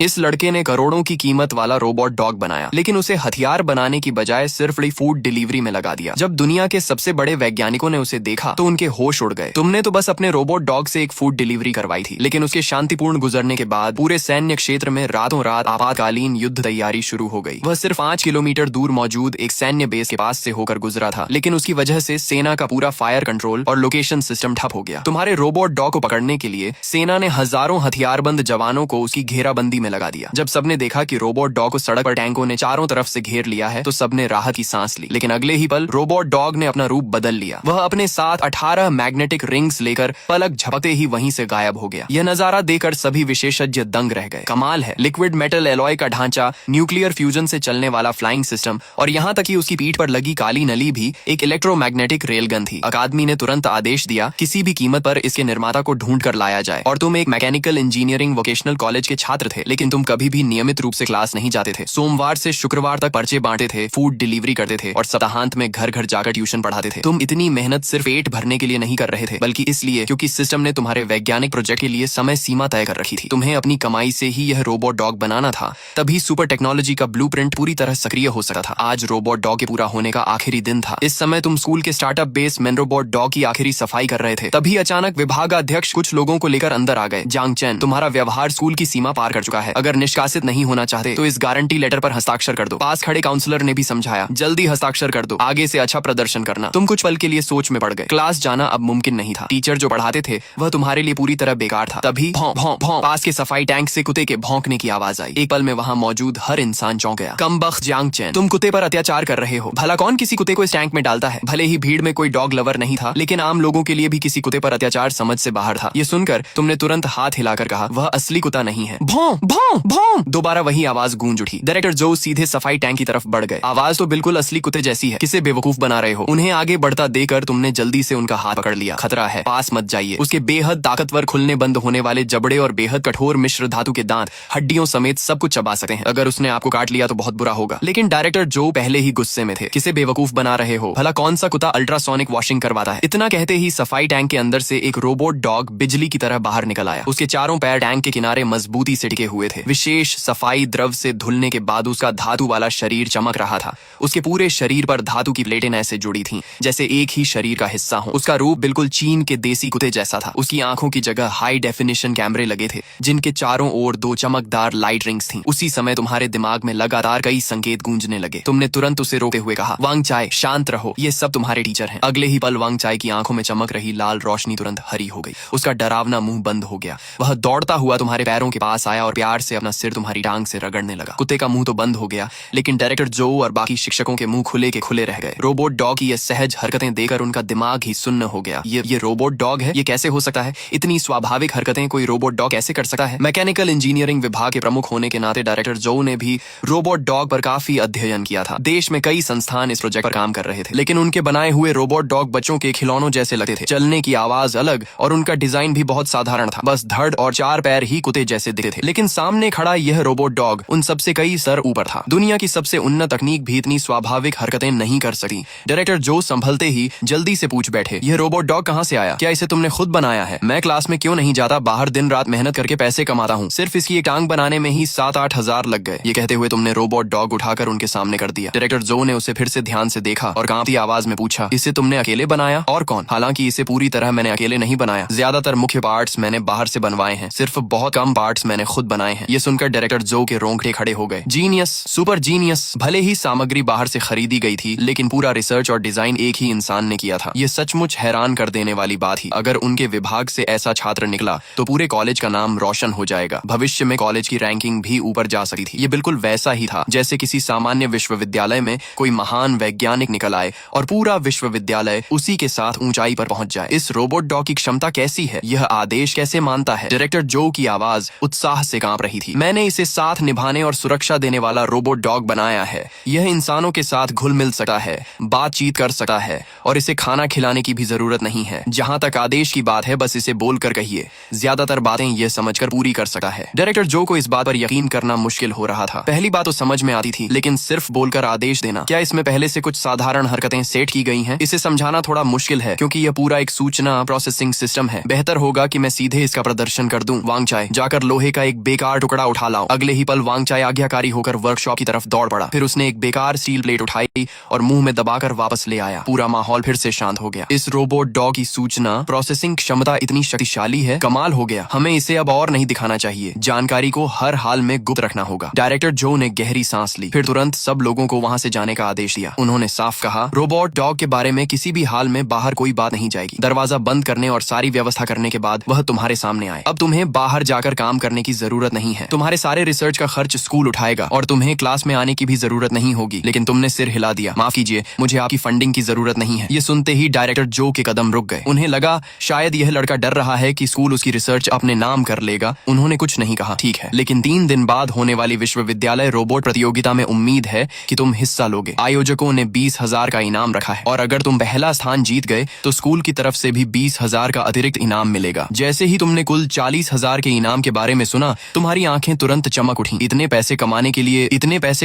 इस लड़के ने करोड़ों की कीमत वाला रोबोट डॉग बनाया, लेकिन उसे हथियार बनाने की बजाय सिर्फ फूड डिलीवरी में लगा दिया। जब दुनिया के सबसे बड़े वैज्ञानिकों ने उसे देखा तो उनके होश उड़ गए। तुमने तो बस अपने रोबोट डॉग से एक फूड डिलीवरी करवाई थी, लेकिन उसके शांतिपूर्ण गुजरने के बाद पूरे सैन्य क्षेत्र में रातों रात आपातकालीन युद्ध तैयारी शुरू हो गई। वह सिर्फ 5 किलोमीटर दूर मौजूद एक सैन्य बेस के पास से होकर गुजरा था, लेकिन उसकी वजह से सेना का पूरा फायर कंट्रोल और लोकेशन सिस्टम ठप हो गया। तुम्हारे रोबोट डॉग को पकड़ने के लिए सेना ने हजारों हथियारबंद जवानों को उसकी घेराबंदी में लगा दिया। जब सबने देखा कि रोबोट डॉग को सड़क पर टैंकों ने चारों तरफ से घेर लिया है तो सबने राहत की सांस ली, लेकिन अगले ही पल रोबोट डॉग ने अपना रूप बदल लिया। वह अपने साथ 18 मैग्नेटिक रिंग्स लेकर पलक झपकते ही वहीं से गायब हो गया। यह नजारा देखकर सभी विशेषज्ञ दंग रह गए। कमाल है, लिक्विड मेटल एलॉय का ढांचा, न्यूक्लियर फ्यूजन से चलने वाला फ्लाइंग सिस्टम और यहाँ तक कि उसकी पीठ पर लगी काली नली भी एक इलेक्ट्रोमैग्नेटिक रेलगन थी। अकादमी ने तुरंत आदेश दिया किसी भी कीमत पर इसके निर्माता को ढूंढ कर लाया जाए। और तुम एक मैकेनिकल इंजीनियरिंग वोकेशनल कॉलेज के छात्र थे, लेकिन तुम कभी भी नियमित रूप से क्लास नहीं जाते थे। सोमवार से शुक्रवार तक पर्चे बांटते थे, फूड डिलीवरी करते थे और सप्ताहांत में घर घर जाकर ट्यूशन पढ़ाते थे। तुम इतनी मेहनत सिर्फ पेट भरने के लिए नहीं कर रहे थे, बल्कि इसलिए क्योंकि सिस्टम ने तुम्हारे वैज्ञानिक प्रोजेक्ट के लिए समय सीमा तय कर रखी थी। तुम्हें अपनी कमाई से ही यह रोबोट डॉग बनाना था, तभी सुपर टेक्नोलॉजी का ब्लूप्रिंट पूरी तरह सक्रिय हो सका था। आज रोबोट डॉग के पूरा होने का आखिरी दिन था। इस समय तुम स्कूल के स्टार्टअप बेस में रोबोट डॉग की आखिरी सफाई कर रहे थे, तभी अचानक विभागाध्यक्ष कुछ लोगों को लेकर अंदर आ गए। जांग चैन, तुम्हारा व्यवहार स्कूल की सीमा पार कर चुका है। अगर निष्कासित नहीं होना चाहते तो इस गारंटी लेटर पर हस्ताक्षर कर दो। पास खड़े काउंसलर ने भी समझाया, जल्दी हस्ताक्षर कर दो, आगे से अच्छा प्रदर्शन करना। तुम कुछ पल के लिए सोच में पड़ गए। क्लास जाना अब मुमकिन नहीं था। टीचर जो पढ़ाते थे वह तुम्हारे लिए पूरी तरह बेकार था। तभी भौं भौं भौं पास के सफाई टैंक से कुत्ते के भौंकने की आवाज आई। एक पल में वहां मौजूद हर इंसान चौंक गया। कमबख्त जियांग चैन, तुम कुत्ते पर अत्याचार कर रहे हो। भला कौन किसी कुत्ते को इस टैंक में डालता है? भले ही भीड़ में कोई डॉग लवर नहीं था, लेकिन आम लोगों के लिए भी किसी कुत्ते पर अत्याचार समझ से बाहर था। ये सुनकर तुमने तुरंत हाथ हिलाकर कहा, वह असली कुत्ता नहीं है। भौं भौं भौं दोबारा वही आवाज गूंज उठी। डायरेक्टर जो सीधे सफाई टैंक की तरफ बढ़ गए। आवाज तो बिल्कुल असली कुत्ते जैसी है। किसे बेवकूफ बना रहे हो? उन्हें आगे बढ़ता देकर तुमने जल्दी से उनका हाथ पकड़ लिया। खतरा है, पास मत जाइए। उसके बेहद ताकतवर खुलने बंद होने वाले जबड़े और बेहद कठोर मिश्र धातु के दांत हड्डियों समेत सब कुछ चबा सकते हैं। अगर उसने आपको काट लिया तो बहुत बुरा होगा। लेकिन डायरेक्टर जो पहले ही गुस्से में थे। किसे बेवकूफ बना रहे हो? भला कौन सा कुत्ता अल्ट्रासोनिक वॉशिंग करवाता है? इतना कहते ही सफाई टैंक के अंदर से एक रोबोट डॉग बिजली की तरह बाहर निकल आया। उसके चारों पैर टैंक के किनारे मजबूती से टिके हुए थे। विशेष सफाई द्रव से धुलने के बाद उसका धातु वाला शरीर चमक रहा था। उसके पूरे शरीर पर धातु की प्लेटें ऐसे जुड़ी थीं जैसे एक ही शरीर का हिस्सा हो। उसका रूप बिल्कुल चीन के देसी कुत्ते जैसा था। उसकी आंखों की जगह हाई डेफिनेशन कैमरे लगे थे, जिनके चारों ओर 2 चमकदार लाइट रिंग्स थीं। उसी समय तुम्हारे दिमाग में लगातार कई संकेत गूंजने लगे। तुमने तुरंत उसे रोकते हुए कहा, वांग चाय, शांत रहो, ये सब तुम्हारे टीचर हैं। अगले ही पल वांग चाय की आंखों में चमक रही लाल रोशनी तुरंत हरी हो गई। उसका डरावना मुंह बंद हो गया। वह दौड़ता हुआ तुम्हारे पैरों के पास आया और प्यार से अपना सिर तुम्हारी टांग से रगड़ने लगा। कुत्ते का मुंह तो बंद हो गया, लेकिन डायरेक्टर जो और बाकी शिक्षकों के मुंह खुले के खुले रह गए। रोबोट डॉग की ये सहज हरकतें देखकर उनका दिमाग ही सुन्न हो गया। ये रोबोट डॉग है? ये कैसे हो सकता है? इतनी स्वाभाविक हरकतें कोई रोबोट डॉग कैसे कर सकता है? मैकेनिकल इंजीनियरिंग विभाग के प्रमुख होने के नाते डायरेक्टर जो ने भी रोबोट डॉग पर काफी अध्ययन किया था। देश में कई संस्थान इस प्रोजेक्ट पर काम कर रहे थे, लेकिन उनके बनाए हुए रोबोट डॉग बच्चों के खिलौनों जैसे लगते थे। चलने की आवाज अलग और उनका डिजाइन भी बहुत साधारण था। बस धड़ और 4 पैर ही कुत्ते जैसे दिखते थे। लेकिन सामने खड़ा यह रोबोट डॉग उन सबसे कई सर ऊपर था। दुनिया की सबसे उन्नत तकनीक भी इतनी स्वाभाविक हरकतें नहीं कर सकी। डायरेक्टर जो संभलते ही जल्दी से पूछ बैठे, यह रोबोट डॉग कहाँ से आया? क्या इसे तुमने खुद बनाया है? मैं क्लास में क्यों नहीं जाता? बाहर दिन रात मेहनत करके पैसे कमाता हूँ। सिर्फ इसकी एक टांग बनाने में ही 7-8 हजार लग गए। ये कहते हुए तुमने रोबोट डॉग उठाकर उनके सामने कर दिया। डायरेक्टर जो ने उसे फिर से ध्यान से देखा और कांपती आवाज में पूछा, इसे तुमने अकेले बनाया? और कौन? हालांकि इसे पूरी तरह मैंने अकेले नहीं बनाया। ज्यादातर मुख्य पार्ट्स मैंने बाहर से बनवाए हैं। सिर्फ बहुत कम पार्ट्स मैंने खुद बनाए हैं। ये सुनकर डायरेक्टर जो के रोंगटे खड़े हो गए। Genius, super genius. भले ही सामग्री बाहर से खरीदी गई थी, लेकिन पूरा रिसर्च और डिजाइन एक ही इंसान ने किया था। ये सचमुच हैरान कर देने वाली बात ही। अगर उनके विभाग से ऐसा छात्र निकला तो पूरे कॉलेज का नाम रोशन हो जाएगा। भविष्य में कॉलेज की रैंकिंग भी ऊपर जा सकती थी। ये बिल्कुल वैसा ही था जैसे किसी सामान्य विश्वविद्यालय में कोई महान वैज्ञानिक निकल आए और पूरा विश्वविद्यालय उसी के साथ ऊंचाई पर पहुंच जाए। इस रोबोट डॉग की क्षमता कैसी है? यह आदेश कैसे मानता है? डायरेक्टर जो की आवाज उत्साह से कांप रही थी। मैंने इसे साथ निभाने और सुरक्षा देने वाला रोबोट डॉग बनाया है। यह इंसानों के साथ घुल मिल सकता है, बातचीत कर सकता है और इसे खाना खिलाने की भी जरूरत नहीं है। जहां तक आदेश की बात है, बस इसे बोलकर कहिए, ज्यादातर बातें यह समझकर पूरी कर सकता है। डायरेक्टर जो को इस बात पर यकीन करना मुश्किल हो रहा था। पहली बात तो समझ में आती थी, लेकिन सिर्फ बोलकर आदेश देना, क्या इसमें पहले से कुछ साधारण हरकतें सेट की गई हैं? इसे समझाना थोड़ा मुश्किल है क्योंकि यह पूरा एक सूचना प्रोसेसिंग सिस्टम है। बेहतर होगा कि मैं सीधे इसका प्रदर्शन कर दूं। वांग चाय, जाकर लोहे का एक बेकार बेकार टुकड़ा उठा लाओ। अगले ही पल वांग चाय आज्ञाकारी होकर वर्कशॉप की तरफ दौड़ पड़ा। फिर उसने एक बेकार स्टील प्लेट उठाई और मुंह में दबाकर वापस ले आया। पूरा माहौल फिर से शांत हो गया। इस रोबोट डॉग की सूचना प्रोसेसिंग क्षमता इतनी शक्तिशाली है, कमाल हो गया। हमें इसे अब और नहीं दिखाना चाहिए। जानकारी को हर हाल में गुप्त रखना होगा। डायरेक्टर जो ने गहरी सांस ली, फिर तुरंत सब लोगों को वहां से जाने का आदेश दिया। उन्होंने साफ कहा, रोबोट डॉग के बारे में किसी भी हाल में बाहर कोई बात नहीं जाएगी। दरवाजा बंद करने और सारी व्यवस्था करने के बाद वह तुम्हारे सामने आए। अब तुम्हें बाहर जाकर काम करने की जरूरत नहीं है। तुम्हारे सारे रिसर्च का खर्च स्कूल उठाएगा और तुम्हें क्लास में आने की भी जरूरत नहीं होगी। लेकिन तुमने सिर हिला दिया। माफ कीजिए, मुझे आपकी फंडिंग की जरूरत नहीं है। ये सुनते ही डायरेक्टर जो के कदम रुक गए। उन्हें लगा शायद यह लड़का डर रहा है कि स्कूल उसकी रिसर्च अपने नाम कर लेगा। उन्होंने कुछ नहीं कहा। ठीक है, लेकिन 3 दिन बाद होने वाली विश्वविद्यालय रोबोट प्रतियोगिता में उम्मीद है कि तुम हिस्सा लोगे। आयोजकों ने 20,000 का इनाम रखा है और अगर तुम पहला स्थान जीत गए तो स्कूल की तरफ से भी 20,000 का अतिरिक्त इनाम मिलेगा। जैसे ही तुमने कुल 40,000 के इनाम के बारे में सुना, तुम्हारी आंखें तुरंत चमक उठी। इतने पैसे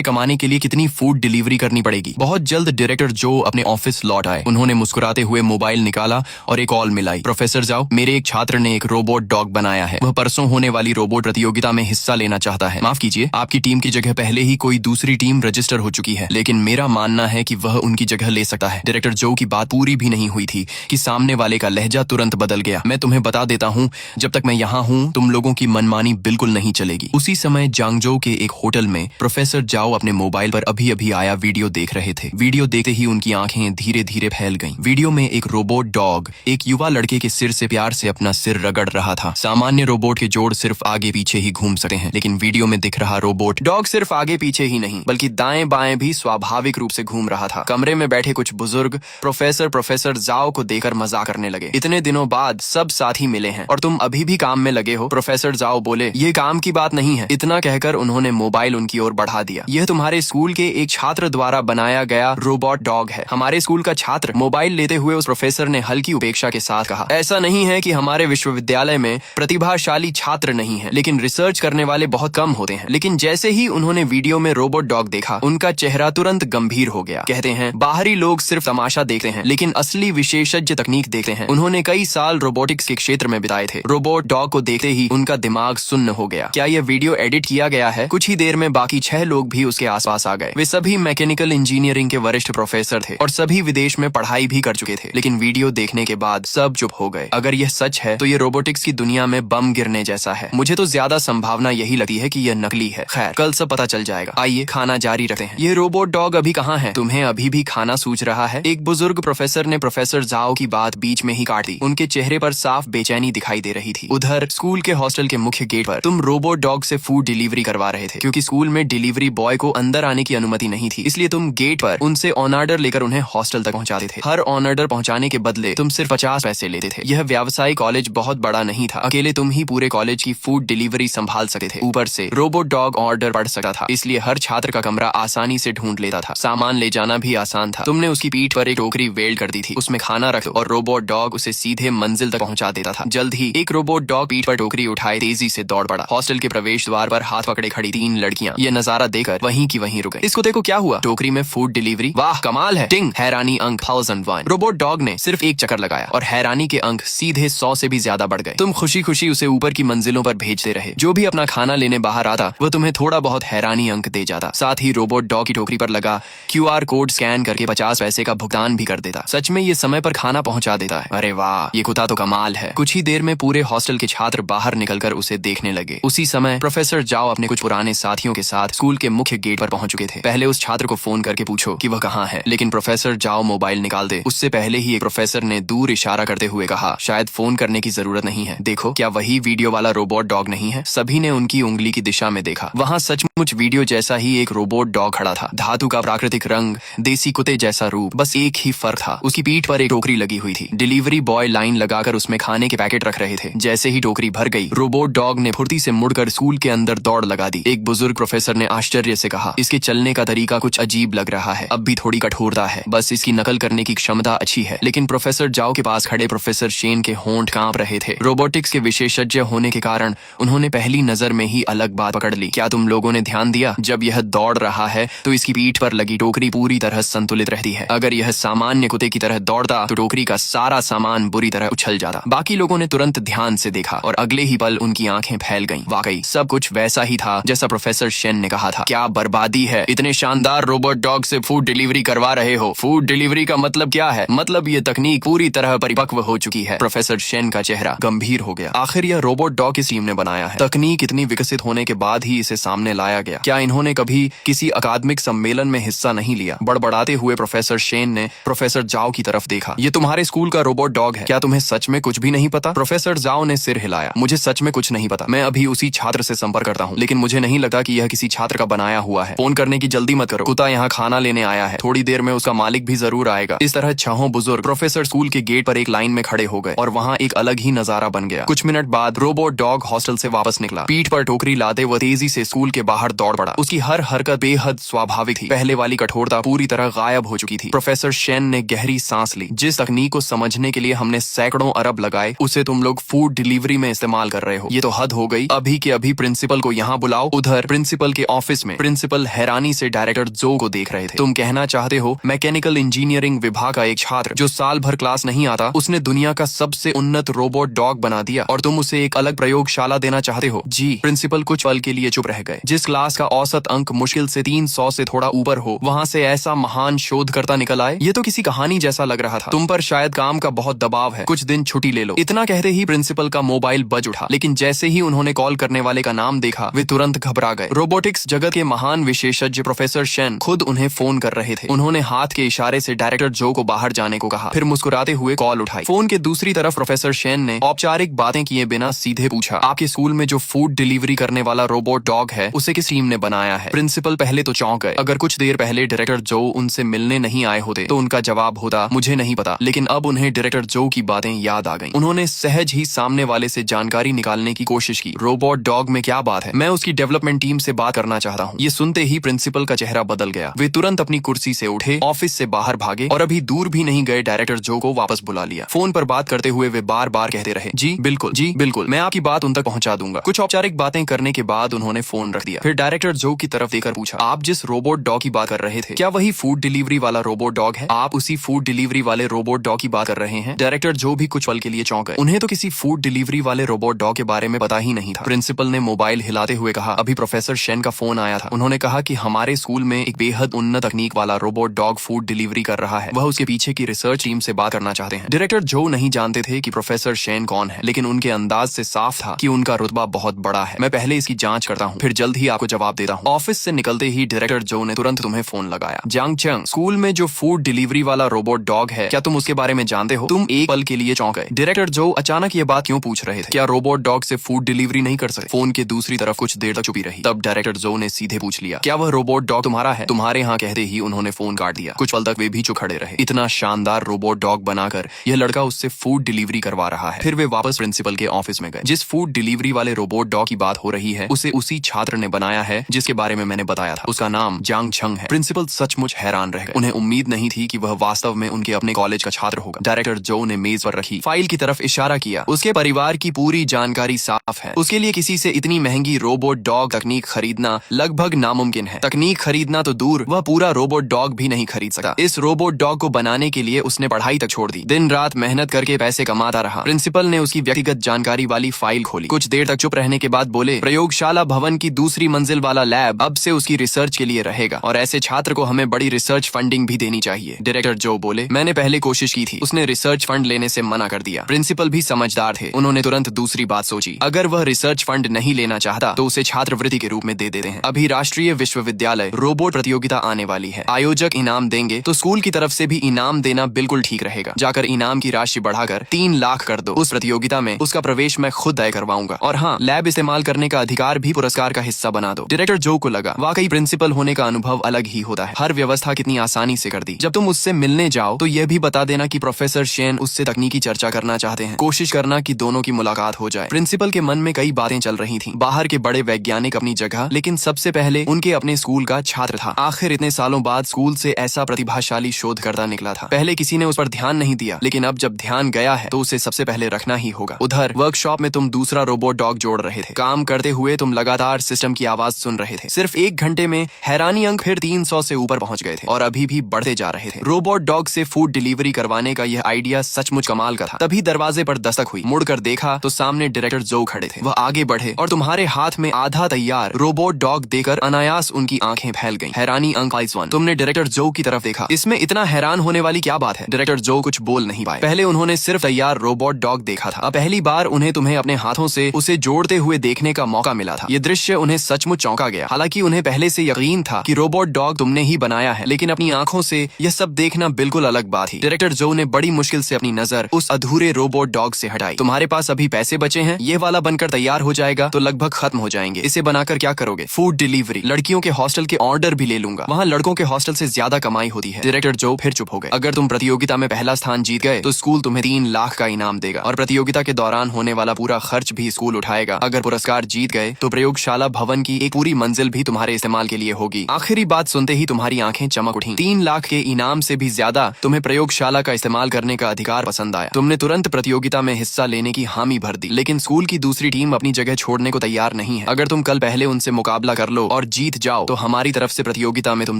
कमाने के लिए कितनी फूड डिलीवरी करनी पड़ेगी। बहुत जल्द डायरेक्टर जो अपने ऑफिस लौट आए। उन्होंने मुस्कुराते हुए मोबाइल निकाला और एक कॉल मिलाई। प्रोफेसर जाओ, मेरे एक छात्र ने एक रोबोट डॉग बनाया है। वह परसों होने वाली रोबोट प्रतियोगिता में हिस्सा लेना चाहता है। माफ कीजिए, आपकी टीम की जगह पहले ही कोई दूसरी टीम रजिस्टर हो चुकी है, लेकिन मेरा मानना है कि वह उनकी जगह ले सकता है। डायरेक्टर जो की बात पूरी भी नहीं हुई थी कि सामने वाले का लहजा तुरंत बदल गया। मैं तुम्हें बता देता हूँ, जब तक मैं यहाँ हूँ तुम लोगों की मनमानी बिल्कुल नहीं चलेगी। उसी समय जांगजो के एक होटल में प्रोफेसर जाओ अपने मोबाइल पर अभी अभी आया वीडियो देख रहे थे। वीडियो देखते ही उनकी आंखें धीरे धीरे फैल गईं। वीडियो में एक रोबोट डॉग एक युवा लड़के के सिर से प्यार से अपना सिर रगड़ रहा था। सामान्य रोबोट के जोड़ सिर्फ आगे पीछे ही घूम सकते हैं, लेकिन वीडियो में दिख रहा रोबोट डॉग सिर्फ आगे पीछे ही नहीं बल्कि दाएं बाएं भी स्वाभाविक रूप से घूम रहा था। कमरे में बैठे कुछ बुजुर्ग प्रोफेसर जाओ को देखकर मजाक करने लगे। इतने दिनों बाद सब साथी मिले हैं और तुम अभी भी काम में लगे हो। प्रोफेसर जाओ बोले, ये काम की बात नहीं है। इतना कहकर उन्होंने मोबाइल उनकी ओर बढ़ा दिया। यह तुम्हारे स्कूल के एक छात्र द्वारा बनाया गया रोबोट डॉग है। हमारे स्कूल का छात्र। मोबाइल लेते हुए उस प्रोफेसर ने हल्की उपेक्षा के साथ कहा, ऐसा नहीं है कि हमारे विश्वविद्यालय में प्रतिभाशाली छात्र नहीं है, लेकिन रिसर्च करने वाले बहुत कम होते हैं। लेकिन जैसे ही उन्होंने वीडियो में रोबोट डॉग देखा, उनका चेहरा तुरंत गंभीर हो गया। कहते हैं, बाहरी लोग सिर्फ तमाशा देखते हैं, लेकिन असली विशेषज्ञ तकनीक देखते हैं। उन्होंने कई साल रोबोटिक्स के क्षेत्र में बिताए थे। रोबोट डॉग को देखते ही उनका दिमाग सुन्न हो गया। क्या यह वीडियो एडिट किया गया है? कुछ ही देर में बाकी 6 लोग भी उसके आसपास आ गए। वे सभी मैकेनिकल इंजीनियरिंग के वरिष्ठ प्रोफेसर थे और सभी विदेश में पढ़ाई भी कर चुके थे। लेकिन वीडियो देखने के बाद सब चुप हो गए। अगर यह सच है तो यह रोबोटिक्स की दुनिया में बम गिरने जैसा है। मुझे तो ज्यादा संभावना यही लगती है कि यह नकली है। खैर, कल सब पता चल जाएगा। आइए खाना जारी रखते हैं। ये रोबोट डॉग अभी कहाँ है? तुम्हें अभी भी खाना सूझ रहा है? एक बुजुर्ग प्रोफेसर ने प्रोफेसर जाओ की बात बीच में ही काट दी। उनके चेहरे पर साफ बेचैनी दिखाई दे रही थी। उधर स्कूल के हॉस्टल के मुख्य गेट पर तुम रोबोट डॉग से फूड डिलीवरी करवा रहे थे, क्योंकि स्कूल में डिलीवरी बॉय को अंदर आने की अनुमति नहीं थी। इसलिए तुम गेट पर उनसे ऑन ऑर्डर लेकर उन्हें हॉस्टल तक पहुंचाते थे। हर ऑन ऑर्डर पहुंचाने के बदले तुम सिर्फ 50 पैसे लेते थे। यह व्यावसायिक कॉलेज बहुत बड़ा नहीं था। अकेले तुम ही पूरे कॉलेज की फूड डिलीवरी संभाल सकते थे। ऊपर से रोबोट डॉग ऑर्डर पढ़ सकता था, इसलिए हर छात्र का कमरा आसानी से ढूंढ लेता था। सामान ले जाना भी आसान था। तुमने उसकी पीठ पर एक टोकरी वेल्ड कर दी थी, उसमें खाना रख दो और रोबोट डॉग उसे सीधे मंजिल तक पहुंचा देता था। जल्द ही एक रोबोट डॉग पीठ पर टोकरी उठाए तेजी से दौड़ पड़ा। हॉस्टल के प्रवेश द्वार पर हाथ पकड़े खड़ी 3 लड़कियां यह नजारा देखकर वहीं की वहीं रुक गईं। इसको देखो, क्या हुआ? टोकरी में फूड डिलीवरी। वाह, कमाल है। टिंग, हैरानी अंक 1001। रोबोट डॉग ने सिर्फ एक चक्कर लगाया और हैरानी के अंक सीधे 100 से भी ज्यादा बढ़ गए। तुम खुशी खुशी उसे ऊपर की मंजिलों पर भेजते रहे। जो भी अपना खाना लेने बाहर आता वह तुम्हें थोड़ा बहुत हैरानी अंक दे जाता। साथ ही रोबोट डॉग की टोकरी पर लगा QR कोड स्कैन करके 50 पैसे का भुगतान भी कर देता। सच में ये समय पर खाना पहुंचा देता है। अरे वाह, ये कुत्ता तो कमाल है। कुछ ही देर में पूरे हॉस्टल के छात्र बाहर निकलकर उसे देखने लगे। उसी समय प्रोफेसर जाओ अपने कुछ पुराने साथियों के साथ स्कूल के मुख्य गेट पर पहुंच चुके थे। पहले उस छात्र को फोन करके पूछो कि वह कहाँ है, लेकिन प्रोफेसर जाओ मोबाइल निकाल दे उससे पहले ही एक प्रोफेसर ने दूर इशारा करते हुए कहा, शायद फोन करने की जरूरत नहीं है। देखो, क्या वही वीडियो वाला रोबोट डॉग नहीं है? सभी ने उनकी उंगली की दिशा में देखा। वहाँ सचमुच वीडियो जैसा ही एक रोबोट डॉग खड़ा था। धातु का प्राकृतिक रंग, देसी कुत्ते जैसा रूप, बस एक ही फर्क था, उसकी पीठ पर एक टोकरी लगी हुई थी। डिलीवरी बॉय लाइन लगाकर उसमें खाने के पैकेट रख रहे थे। जैसे ही टोकरी भर गई, रोबोट डॉग ने फुर्ती से मुड़कर स्कूल के अंदर दौड़ लगा दी। एक बुजुर्ग प्रोफेसर ने आश्चर्य से कहा, इसके चलने का तरीका कुछ अजीब लग रहा है, अब भी थोड़ी कठोरता है, बस इसकी नकल करने की क्षमता अच्छी है। लेकिन प्रोफेसर जाओ के पास खड़े प्रोफेसर शेन के होंठ कांप रहे थे। रोबोटिक्स के विशेषज्ञ होने के कारण उन्होंने पहली नजर में ही अलग बात पकड़ ली। क्या तुम लोगों ने ध्यान दिया, जब यह दौड़ रहा है तो इसकी पीठ पर लगी टोकरी पूरी तरह संतुलित रहती है। अगर यह सामान्य कुत्ते की तरह दौड़ता तो टोकरी का सारा सामान बुरी तरह उछल जाता। बाकी लोगों ने तुरंत ध्यान से देखा और अगले ही पल उनकी आंखें फैल गईं। वाकई सब कुछ वैसा ही था जैसा प्रोफेसर शेन ने कहा था। क्या बर्बादी है, इतने शानदार रोबोट डॉग से फूड डिलीवरी करवा रहे हो। फूड डिलीवरी का मतलब क्या है? मतलब ये तकनीक पूरी तरह परिपक्व हो चुकी है। प्रोफेसर शेन का चेहरा गंभीर हो गया। आखिर यह रोबोट डॉग किस टीम ने बनाया है? तकनीक इतनी विकसित होने के बाद ही इसे सामने लाया गया। क्या इन्होंने कभी किसी अकादमिक सम्मेलन में हिस्सा नहीं लिया? बड़बड़ाते हुए प्रोफेसर शेन ने प्रोफेसर जाओ की तरफ देखा। ये तुम्हारे स्कूल का रोबोट डॉग है, क्या तुम्हें सच में कुछ भी नहीं पता? प्रोफेसर जाओ ने सिर हिलाया। मुझे सच में कुछ नहीं पता, मैं अभी उसी छात्र से संपर्क करता हूँ, लेकिन मुझे नहीं लगता कि यह किसी छात्र का बनाया हुआ है। फोन करने की जल्दी मत करो, कुत्ता यहाँ खाना लेने आया है, थोड़ी देर में उसका मालिक भी जरूर आएगा। इस तरह छहों बुजुर्ग प्रोफेसर स्कूल के गेट पर एक लाइन में खड़े हो गए और वहाँ एक अलग ही नजारा बन गया। कुछ मिनट बाद रोबोट डॉग हॉस्टल से वापस निकला। पीठ पर टोकरी लादे वो तेजी से स्कूल के बाहर दौड़ पड़ा। उसकी हर हरकत बेहद स्वाभाविक थी। पहले वाली कठोरता पूरी तरह गायब हो चुकी थी। प्रोफेसर शेन ने गहरी सांस ली। जिस तकनीक को समझने के लिए हमने सैकड़ों अरब लगाए, उसे तुम लोग फूड डिलीवरी में इस्तेमाल कर रहे हो। ये तो हद हो गई। अभी के अभी प्रिंसिपल को यहाँ बुलाओ। उधर प्रिंसिपल के ऑफिस में प्रिंसिपल हैरानी से डायरेक्टर जो को देख रहे थे। तुम कहना चाहते हो मैकेनिकल इंजीनियरिंग विभाग का एक छात्र जो साल भर क्लास नहीं आता, उसने दुनिया का सबसे उन्नत रोबोट डॉग बना दिया और तुम उसे एक अलग प्रयोगशाला देना चाहते हो? जी। प्रिंसिपल कुछ पल के लिए चुप रह गए। जिस क्लास का औसत अंक मुश्किल से 300 से थोड़ा ऊपर हो, वहाँ से ऐसा महान शोधकर्ता निकल आए, ये तो किसी कहानी जैसा लग रहा था। तुम पर शायद काम का बहुत दबाव है, कुछ दिन छुट्टी ले लो। इतना कहते ही प्रिंसिपल का मोबाइल बज उठा, लेकिन जैसे ही उन्होंने कॉल करने वाले का नाम देखा, वे तुरंत घबरा गए। रोबोटिक्स जगत के महान विशेषज्ञ प्रोफेसर शेन खुद उन्हें फोन कर रहे थे। उन्होंने हाथ के इशारे से डायरेक्टर जो को बाहर जाने को कहा, फिर मुस्कुराते हुए कॉल उठाई। फोन के दूसरी तरफ प्रोफेसर शेन ने औपचारिक बातें किए बिना सीधे पूछा, आपके स्कूल में जो फूड डिलीवरी करने वाला रोबोट डॉग है, उसे किस टीम ने बनाया है? प्रिंसिपल पहले तो चौंक गए। अगर कुछ देर पहले डायरेक्टर जो उनसे मिलने नहीं आए होते तो उनका जवाब होता, मुझे नहीं पता। लेकिन अब उन्हें डायरेक्टर जो की बातें याद आ गईं। उन्होंने सहज ही सामने वाले से जानकारी निकालने की कोशिश की। रोबोट डॉग में क्या बात है, मैं उसकी डेवलपमेंट टीम से बात करना चाहता हूँ। ये सुनते ही प्रिंसिपल का चेहरा बदल गया। वे तुरंत अपनी कुर्सी से उठे, ऑफिस से बाहर भागे और अभी दूर भी नहीं गए डायरेक्टर जो को वापस बुला लिया। फोन पर बात करते हुए वे बार बार कहते रहे, जी बिल्कुल, मैं आपकी बात उन तक पहुंचा दूंगा। कुछ औपचारिक बातें करने के बाद उन्होंने फोन रख दिया। फिर डायरेक्टर जो की तरफ देखकर पूछा, आप जिस रोबोट डॉग की बात कर रहे थे, क्या वही फूड डिलीवरी वाला रोबोट डॉग है? आप उसी फूड डिलीवरी वाले रोबोट डॉग की बात कर रहे हैं? डायरेक्टर जो भी कुछ पल के लिए चौंक गए। उन्हें तो किसी फूड डिलीवरी वाले रोबोट डॉग के बारे में पता ही नहीं था। प्रिंसिपल ने मोबाइल हिलाते हुए कहा, अभी प्रोफेसर शेन का फोन आया था। उन्होंने कहा कि हमारे स्कूल में एक बेहद उन्नत तकनीक वाला रोबोट डॉग फूड डिलीवरी कर रहा है। वह उसके पीछे की रिसर्च टीम से बात करना चाहते हैं। डायरेक्टर जो नहीं जानते थे कि प्रोफेसर शेन कौन है, लेकिन उनके अंदाज से साफ था कि उनका रुतबा बहुत बड़ा है। मैं पहले इसकी जांच करता हूँ, फिर जल्द ही आपको जवाब देता हूँ। ऑफिस से निकलते ही डायरेक्टर जो ने तुरंत तुम्हें फोन लगाया। जांग चंग, स्कूल में जो फूड डिलीवरी वाला रोबोट डॉग है, क्या तुम उसके बारे में जानते हो? तुम एक पल के लिए चौंक गए। डायरेक्टर जो अचानक ये बात क्यों पूछ रहे थे? क्या रोबोट डॉग से फूड डिलीवरी नहीं कर सकते? फोन के दूसरी तरफ कुछ देर तक चुपी रही। तब डायरेक्टर जो ने सीधे पूछ लिया, क्या वह रोबोट डॉग तुम्हारा है? तुम्हारे यहाँ कहते ही उन्होंने फोन काट दिया। कुछ पल तक वे भी चुप खड़े रहे। इतना शानदार रोबोट डॉग बनाकर यह लड़का उससे फूड डिलीवरी करवा रहा है। फिर वे वापस प्रिंसिपल के ऑफिस में गए। जिस फूड डिलीवरी वाले रोबोट डॉग की बात हो रही है, उसे उसी छात्र ने बनाया है जिसके बारे में मैंने बताया था। उसका नाम जांग छंग है। प्रिंसिपल सचमुच हैरान रह गए। उन्हें उम्मीद नहीं थी कि वह वास्तव में उनके अपने कॉलेज का छात्र होगा। डायरेक्टर जो ने मेज पर रखी फाइल की तरफ इशारा किया। उसके परिवार की पूरी जानकारी साफ है। उसके लिए किसी से इतनी महंगी रोबोट डॉग तकनीक खरीदना लगभग नामुमकिन है। तकनीक खरीदना तो दूर, वह पूरा रोबोट डॉग भी नहीं खरीद सकता। इस रोबोट डॉग को बनाने के लिए उसने पढ़ाई तक छोड़ दी। दिन रात मेहनत करके पैसे कमाता रहा। प्रिंसिपल ने उसकी व्यक्तिगत जानकारी वाली फाइल खोली। कुछ देर तक चुप रहने के बाद बोले, प्रयोगशाला भवन की दूसरी मंजिल वाला लैब अब से उसकी रिसर्च के लिए रहेगा और ऐसे छात्र को हमें बड़ी रिसर्च फंडिंग भी देनी चाहिए। डायरेक्टर जो बोले, मैंने पहले कोशिश की थी, उसने रिसर्च फंड लेने से मना कर दिया। प्रिंसिपल भी समझदार थे। उन्होंने तुरंत दूसरी बात सोची, अगर वह रिसर्च फंड नहीं लेना चाहता तो उसे छात्रवृत्ति के रूप में दे देते हैं। अभी राष्ट्रीय विश्वविद्यालय रोबोट प्रतियोगिता आने वाली है। आयोजक इनाम देंगे तो स्कूल की तरफ से भी इनाम देना बिल्कुल ठीक रहेगा। जाकर इनाम की राशि बढ़ाकर 3 लाख कर दो। उस प्रतियोगिता में उसका प्रवेश मैं खुद तय करवाऊंगा और हाँ, लैब इस्तेमाल करने का अधिकार भी पुरस्कार का हिस्सा बना दो। डायरेक्टर जो को लगा, वाकई प्रिंसिपल होने का अनुभव अलग ही होता है। हर व्यवस्था कितनी आसानी से कर दी। जब तुम उससे मिलने जाओ तो यह भी बता देना कि प्रोफेसर शेन उससे तकनीकी चर्चा करना चाहते हैं। कोशिश करना कि दोनों की मुलाकात हो जाए। प्रिंसिपल के मन में कई बातें चल रही थी। बाहर के बड़े वैज्ञानिक अपनी जगह, लेकिन सबसे पहले उनके अपने स्कूल का छात्र था। आखिर इतने सालों बाद स्कूल से ऐसा प्रतिभाशाली शोधकर्ता निकला था। पहले किसी ने उस पर ध्यान नहीं दिया, लेकिन अब जब ध्यान गया है तो उसे सबसे पहले रखना ही होगा। उधर वर्कशॉप में तुम दूसरा रोबोट डॉग जोड़ रहे थे। काम करते हुए तुम लगातार सिस्टम की आवाज सुन रहे थे। सिर्फ 1 घंटे में हैरानी अंक फिर 300 से ऊपर पहुंच गए थे और अभी भी बढ़ते जा रहे थे। रोबोट डॉग से फूड डिलीवरी करवाने का यह आइडिया सचमुच कमाल का था। तभी दरवाजे पर दस्तक हुई। मुड़कर देखा तो सामने डायरेक्टर जो खड़े थे। वह आगे आगे बढ़े और तुम्हारे हाथ में आधा तैयार रोबोट डॉग देकर अनायास उनकी आंखें फैल गईं। हैरानी अंक 1। तुमने डायरेक्टर जो की तरफ देखा। इसमें इतना हैरान होने वाली क्या बात है? डायरेक्टर जो कुछ बोल नहीं पाए। पहले उन्होंने सिर्फ तैयार रोबोट डॉग देखा था, अब पहली बार उन्हें तुम्हें अपने हाथों से उसे जोड़ते हुए देखने का मौका मिला था। ये दृश्य उन्हें सचमुच चौंका गया। हालांकि उन्हें पहले से यकीन था कि रोबोट डॉग तुमने ही बनाया है, लेकिन अपनी आंखों से यह सब देखना बिल्कुल अलग बात थी। डायरेक्टर जो ने बड़ी मुश्किल से अपनी नजर उस अधूरे रोबोट डॉग से हटाई। तुम्हारे पास अभी पैसे बचे हैं, ये वाला बनकर तैयार हो जाएगा तो लगभग खत्म हो जाएंगे। इसे बनाकर क्या करोगे? Food delivery. लड़कियों के हॉस्टल के ऑर्डर भी ले लूंगा, वहाँ लड़कों के हॉस्टल से ज्यादा कमाई होती है। डायरेक्टर जो फिर चुप हो गए। अगर तुम प्रतियोगिता में पहला स्थान जीत गए तो स्कूल तुम्हें 3 लाख का इनाम देगा और प्रतियोगिता के दौरान होने वाला पूरा खर्च भी स्कूल उठाएगा। अगर पुरस्कार जीत गए तो प्रयोगशाला भवन की एक पूरी मंजिल भी तुम्हारे इस्तेमाल के लिए होगी। आखिरी बात सुनते ही तुम्हारी आंखें चमक उठी। 3 लाख के इनाम से भी ज्यादा तुम्हें प्रयोगशाला का इस्तेमाल करने का अधिकार पसंद आया। तुमने तुरंत प्रतियोगिता में हिस्सा लेने की हामी भर दी, लेकिन स्कूल की दूसरी टीम अपनी जगह छोड़ने को तैयार नहीं है। अगर तुम कल पहले उनसे मुकाबला कर लो और जीत जाओ तो हमारी तरफ से प्रतियोगिता में तुम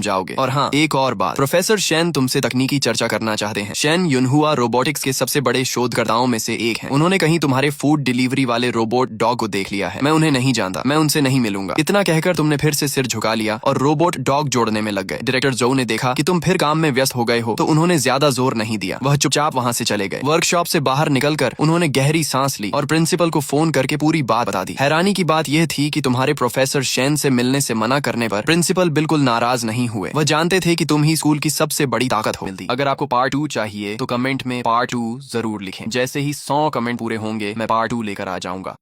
जाओगे। और हाँ, एक और बात, प्रोफेसर शेन तुमसे तकनीकी चर्चा करना चाहते हैं। शेन युनहुआ रोबोटिक्स के सबसे बड़े शोधकर्ताओं में से एक हैं। उन्होंने कहीं तुम्हारे फूड डिलीवरी वाले रोबोट डॉग को देख लिया है। मैं उन्हें नहीं जानता, मैं उनसे नहीं मिलूंगा। इतना कहकर तुमने फिर से सिर झुका लिया और रोबोट डॉग जोड़ने में लग गए। डायरेक्टर जो ने देखा कि तुम फिर काम में व्यस्त हो गए हो तो उन्होंने ज्यादा जोर नहीं दिया। वह चुपचाप वहाँ से चले गए। वर्कशॉप से बाहर निकलकर उन्होंने गहरी सांस ली और प्रिंसिपल को फोन करके पूरी बात बता दी। हैरानी की बात यह थी कि तुम्हारे प्रोफेसर शेन से मिलने से मना करने पर प्रिंसिपल बिल्कुल नाराज नहीं हुए। वह जानते थे कि तुम ही स्कूल की सबसे बड़ी ताकत हो। अगर आपको पार्ट 2 चाहिए तो कमेंट में पार्ट 2 जरूर लिखें। जैसे ही 100 कमेंट पूरे होंगे मैं पार्ट 2 लेकर आ जाऊंगा।